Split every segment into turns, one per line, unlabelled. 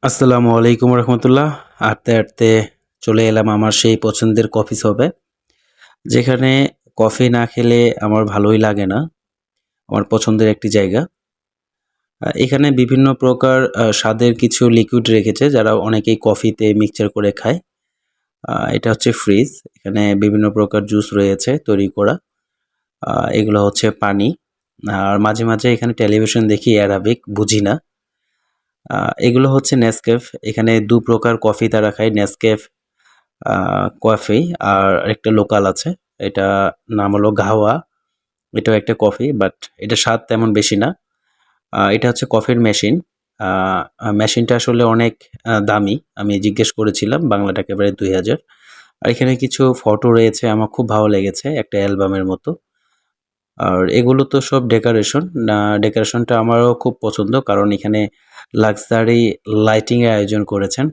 আসসালামু আলাইকুম রহমতুল্লাহ। হাঁটতে হাঁটতে চলে এলাম আমার সেই পছন্দের কফি শপে, যেখানে কফি না খেলে আমার ভালোই লাগে না। আমার পছন্দের একটি জায়গা। এখানে বিভিন্ন প্রকার স্বাদের কিছু লিকুইড রেখেছে, যারা অনেকেই কফিতে মিক্সচার করে খায়। এটা হচ্ছে ফ্রিজ। এখানে বিভিন্ন প্রকার জুস রয়েছে তৈরি করা। এগুলো হচ্ছে পানি। আর মাঝে মাঝে এখানে টেলিভিশন দেখি, অ্যারাবিক বুঝি না। এগুলো হচ্ছে নেসক্যাফ। এখানে দু প্রকার কফি তারা খায়, নেসক্যাফ কফি, আর একটা লোকাল আছে। এটা নাম হলো গাওয়া। এটাও একটা কফি, বাট এটা স্বাদ তেমন বেশি না। এটা হচ্ছে কফির মেশিন। মেশিনটা আসলে অনেক দামি। আমি জিজ্ঞেস করেছিলাম, বাংলাটা একেবারে ২,০০০। আর এখানে কিছু ফটো রয়েছে, আমার খুব ভালো লেগেছে, একটা অ্যালবামের মতো। আর এগুলো তো সব ডেকোরেশন। ডেকোরেশনটা আমারও খুব পছন্দ, কারণ এখানে লাক্সারি লাইটিং এর আয়োজন করেছেন।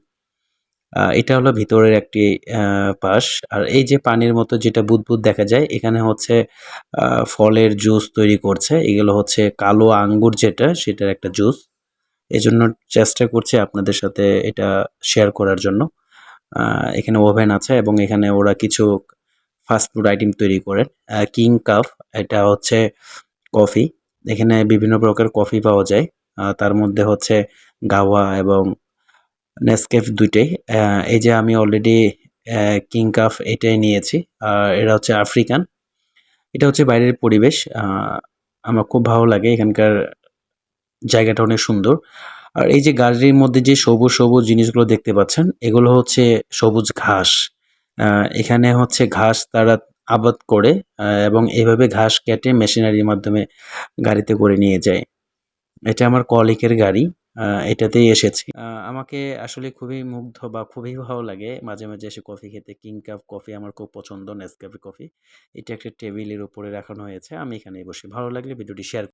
এটা হলো ভিতরের একটি পাশ। আর এই যে পানির মতো যেটা বুদবুদ দেখা যায়, এখানে হচ্ছে ফলের জুস তৈরি করছে। এগুলো হচ্ছে কালো আঙ্গুর যেটা, সেটার একটা জুস। এজন্য চেষ্টা করছি আপনাদের সাথে এটা শেয়ার করার জন্য। এখানে ওভেন আছে এবং এখানে ওরা কিছু ফাস্ট ফুড আইটেম তৈরি করে। কিং কাপ, এটা হচ্ছে কফি। এখানে বিভিন্ন প্রকার কফি পাওয়া যায়। তার মধ্যে হচ্ছে গাওয়া এবং নেসক্যাফে ২ টাই। এই যে আমি অলরেডি কিং কাফ এটাই নিয়েছি। আর এটা হচ্ছে আফ্রিকান। এটা হচ্ছে বাইরের পরিবেশ। আমার খুব ভালো লাগে, এখানকার জায়গাটা অনেক সুন্দর। আর এই যে গাড়ির মধ্যে যে সবুজ, সবুজ জিনিসগুলো দেখতে পাচ্ছেন, এগুলো হচ্ছে সবুজ ঘাস। এখানে হচ্ছে ঘাস তারা আবাদ করে, এবং এভাবে ঘাস কেটে মেশিনারির মাধ্যমে গাড়িতে করে নিয়ে যায়। এটা আমার কলিগের গাড়ি। এটাতেই এসেছি। আমাকে আসলে খুবই মুগ্ধ বা খুবই ভালো লাগে মাঝে মাঝে এসে কফি খেতে। কিং কাপ কফি আমার খুব পছন্দ, নেসক্যাফে কফি। এটা একটা টেবিলের উপরে রাখানো হয়েছে। আমি এখানেই বসি। ভালো লাগলে ভিডিওটি শেয়ার